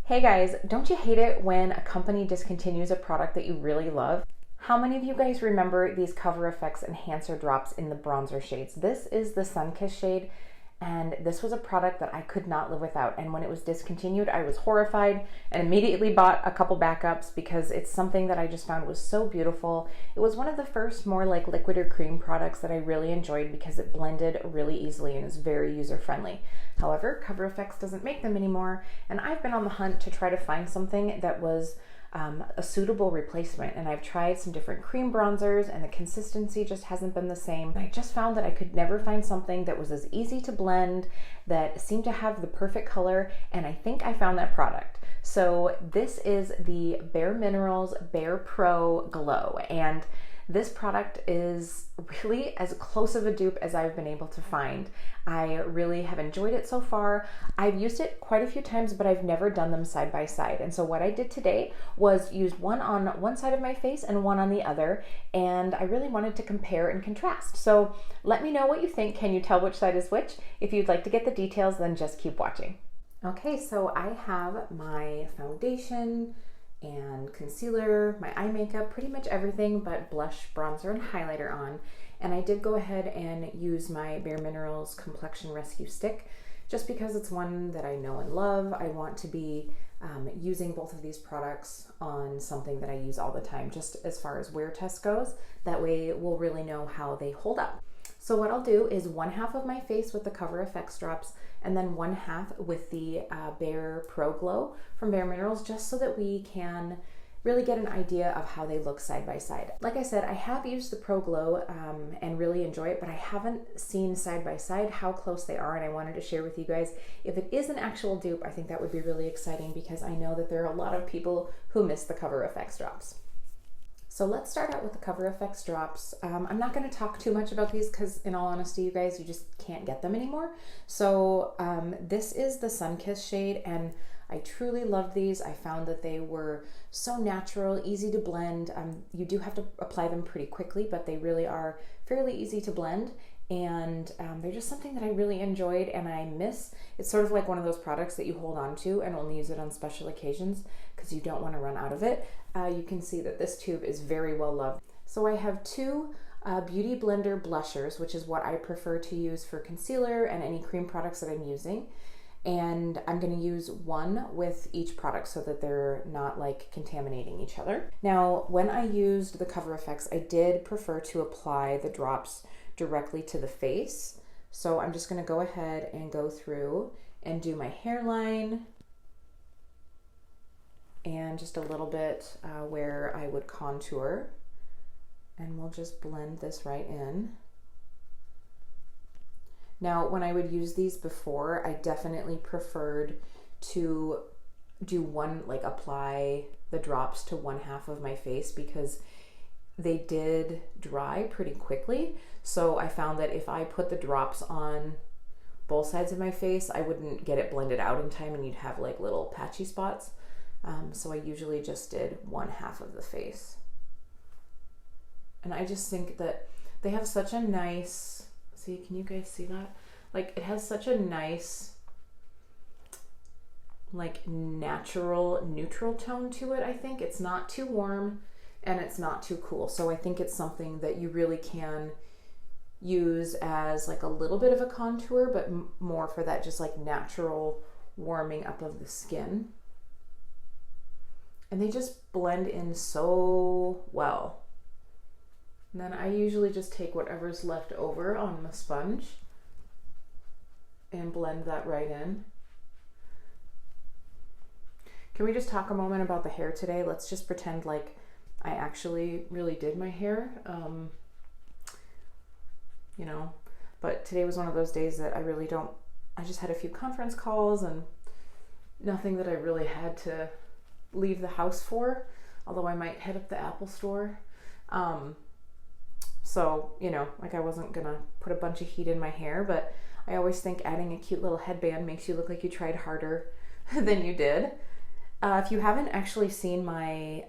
Hey guys, don't you hate it when a company discontinues a product that you really love? How many of you guys remember these Cover FX Enhancer Drops in the bronzer shades? This is the Sunkissed shade, and this was a product that I could not live without. And when it was discontinued, I was horrified and immediately bought a couple backups because it's something that I just found was so beautiful. It was one of the first more like liquid or cream products that I really enjoyed because it blended really easily and is very user-friendly. However, Cover FX doesn't make them anymore, and I've been on the hunt to try to find something that was a suitable replacement. And I've tried some different cream bronzers and the consistency just hasn't been the same. I just found that I could never find something that was as easy to blend, that seemed to have the perfect color, and I think I found that product. So this is the Bare Minerals Bare Pro Glow, and this product is really as close of a dupe as I've been able to find. I really have enjoyed it so far. I've used it quite a few times, but I've never done them side by side. And so what I did today was use one on one side of my face and one on the other, and I really wanted to compare and contrast. So let me know what you think. Can you tell which side is which? If you'd like to get the details, then just keep watching. Okay, so I have my foundation and concealer, my eye makeup, pretty much everything but blush, bronzer, and highlighter on. And I did go ahead and use my Bare Minerals Complexion Rescue Stick just because it's one that I know and love. I want to be using both of these products on something that I use all the time, just as far as wear test goes. That way we'll really know how they hold up. So what I'll do is one half of my face with the Cover FX drops and then one half with the Bare Pro Glow from Bare Minerals, just so that we can really get an idea of how they look side by side. Like I said, I have used the Pro Glow and really enjoy it, but I haven't seen side by side how close they are, and I wanted to share with you guys. If it is an actual dupe, I think that would be really exciting because I know that there are a lot of people who miss the Cover FX drops. So let's start out with the Cover FX drops. I'm not going to talk too much about these because in all honesty, you guys, you just can't get them anymore. So this is the Sunkissed shade, and I truly loved these. I found that they were so natural, easy to blend. You do have to apply them pretty quickly, but they really are fairly easy to blend. And they're just something that I really enjoyed and I miss. It's sort of like one of those products that you hold on to and only use it on special occasions because you don't want to run out of it. You can see that this tube is very well loved. So I have two Beauty Blender blushers, which is what I prefer to use for concealer and any cream products that I'm using. And I'm going to use one with each product so that they're not like contaminating each other. Now, when I used the Cover FX, I did prefer to apply the drops directly to the face. So I'm just going to go ahead and go through and do my hairline and just a little bit where I would contour, and we'll just blend this right in. Now, when I would use these before, I definitely preferred to do one, like apply the drops to one half of my face because they did dry pretty quickly. So I found that if I put the drops on both sides of my face, I wouldn't get it blended out in time and you'd have like little patchy spots. So I usually just did one half of the face. And I just think that they have such a nice, see, can you guys see that? Like it has such a nice, like natural, neutral tone to it. I think it's not too warm and it's not too cool. So I think it's something that you really can use as like a little bit of a contour, but more for that just like natural warming up of the skin. And they just blend in so well. And then I usually just take whatever's left over on the sponge and blend that right in. Can we just talk a moment about the hair today? Let's just pretend like I actually really did my hair, you know, but today was one of those days that I just had a few conference calls and nothing that I really had to leave the house for, although I might head up the Apple store. So, you know, like I wasn't gonna put a bunch of heat in my hair, but I always think adding a cute little headband makes you look like you tried harder than you did. If you haven't actually seen my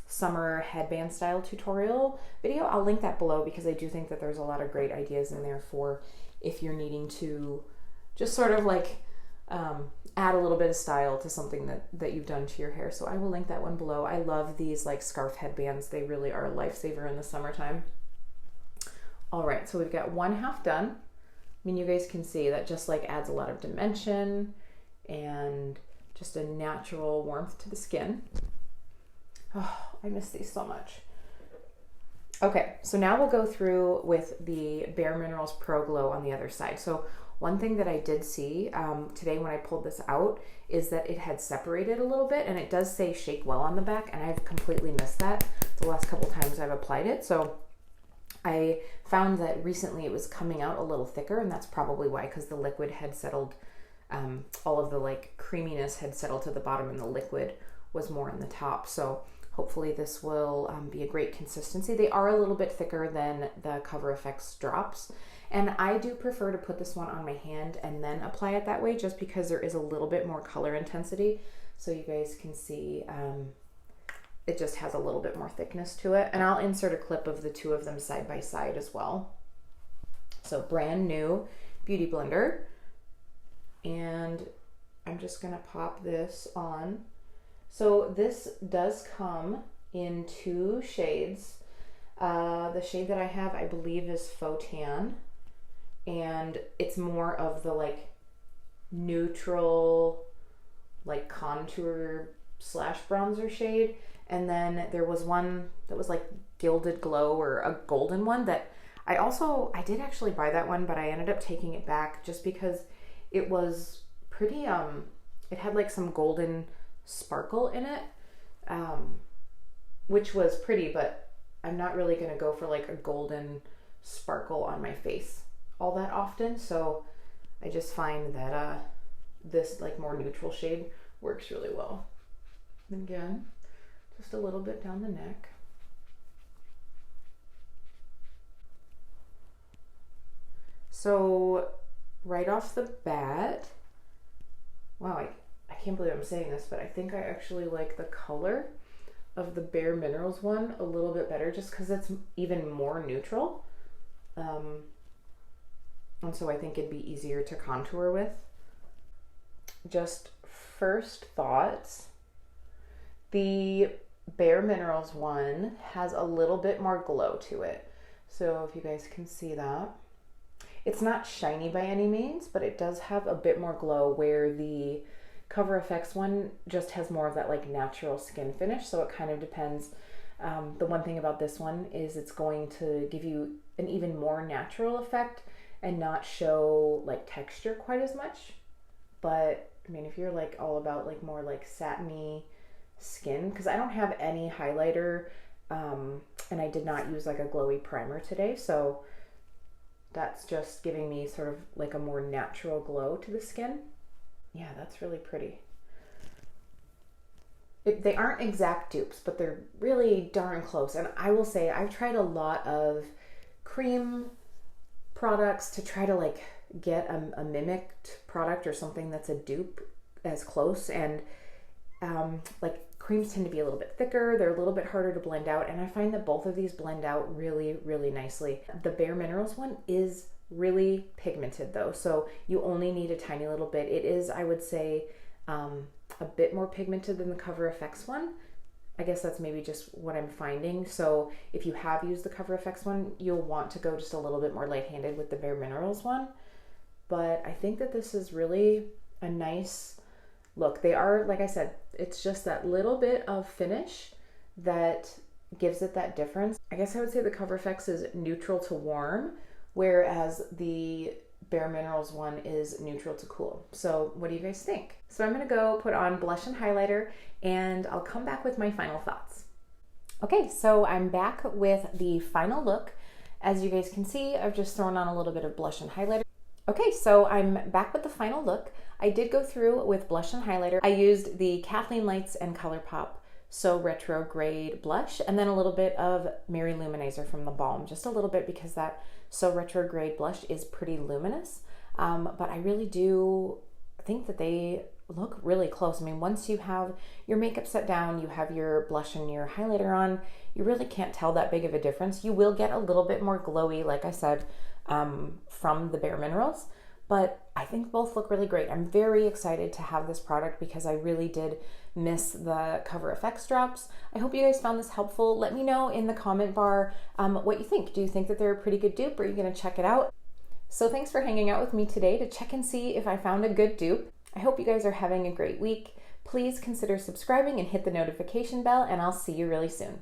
summer headband style tutorial video, I'll link that below because I do think that there's a lot of great ideas in there for if you're needing to just sort of like add a little bit of style to something that you've done to your hair. So I will link that one below. I love these like scarf headbands. They really are a lifesaver in the summertime. All right, so we've got one half done. I mean, you guys can see that just like adds a lot of dimension and just a natural warmth to the skin. Oh, I miss these so much. Okay, so now we'll go through with the Bare Minerals Pro Glow on the other side. So one thing that I did see today when I pulled this out is that it had separated a little bit, and it does say shake well on the back, and I've completely missed that the last couple times I've applied it. So I found that recently it was coming out a little thicker, and that's probably why, because the liquid had settled, all of the like creaminess had settled to the bottom and the liquid was more on the top. So hopefully this will be a great consistency. They are a little bit thicker than the Cover FX drops. And I do prefer to put this one on my hand and then apply it that way, just because there is a little bit more color intensity. So you guys can see it just has a little bit more thickness to it. And I'll insert a clip of the two of them side by side as well. So brand new Beauty Blender. And I'm just gonna pop this on. So this does come in two shades. The shade that I have, I believe, is Faux Tan, and it's more of the like neutral, like contour slash bronzer shade. And then there was one that was like Gilded Glow, or a golden one that I did actually buy that one, but I ended up taking it back just because it was pretty, it had like some golden sparkle in it, which was pretty, but I'm not really gonna go for like a golden sparkle on my face all that often. So I just find that this like more neutral shade works really well. And again, just a little bit down the neck. So right off the bat, wow, I can't believe I'm saying this, but I think I actually like the color of the Bare Minerals one a little bit better, just because it's even more neutral. And so I think it'd be easier to contour with. Just first thoughts, the Bare Minerals one has a little bit more glow to it. So if you guys can see that. It's not shiny by any means, but it does have a bit more glow, where the Cover FX one just has more of that like natural skin finish. So it kind of depends. The one thing about this one is it's going to give you an even more natural effect and not show like texture quite as much. But I mean, if you're like all about like more like satiny skin, because I don't have any highlighter, and I did not use like a glowy primer today, so that's just giving me sort of like a more natural glow to the skin. Yeah, that's really pretty. They aren't exact dupes, but they're really darn close. And I will say, I've tried a lot of cream products to try to like get a mimicked product or something that's a dupe as close. And like creams tend to be a little bit thicker. They're a little bit harder to blend out. And I find that both of these blend out really, really nicely. The Bare Minerals one is really pigmented though, so you only need a tiny little bit. It is, I would say, a bit more pigmented than the Cover FX one. I guess that's maybe just what I'm finding. So if you have used the Cover FX one, you'll want to go just a little bit more light-handed with the Bare Minerals one. But I think that this is really a nice look. They are, like I said, it's just that little bit of finish that gives it that difference. I guess I would say the Cover FX is neutral to warm, whereas the Bare Minerals one is neutral to cool. So what do you guys think? So I'm gonna go put on blush and highlighter, and I'll come back with my final thoughts. Okay, so I'm back with the final look. As you guys can see, I've just thrown on a little bit of blush and highlighter. Okay, so I'm back with the final look. I did go through with blush and highlighter. I used the Kathleen Lights and ColourPop So Retrograde blush, and then a little bit of Mary Luminizer from the Balm, just a little bit, because that So Retrograde blush is pretty luminous. But I really do think that they look really close. I mean, once you have your makeup set down, you have your blush and your highlighter on, you really can't tell that big of a difference. You will get a little bit more glowy, like I said, from the Bare Minerals, but I think both look really great. I'm very excited to have this product because I really did miss the Cover FX drops. I hope you guys found this helpful. Let me know in the comment bar what you think. Do you think that they're a pretty good dupe? Or are you gonna check it out? So thanks for hanging out with me today to check and see if I found a good dupe. I hope you guys are having a great week. Please consider subscribing and hit the notification bell, and I'll see you really soon.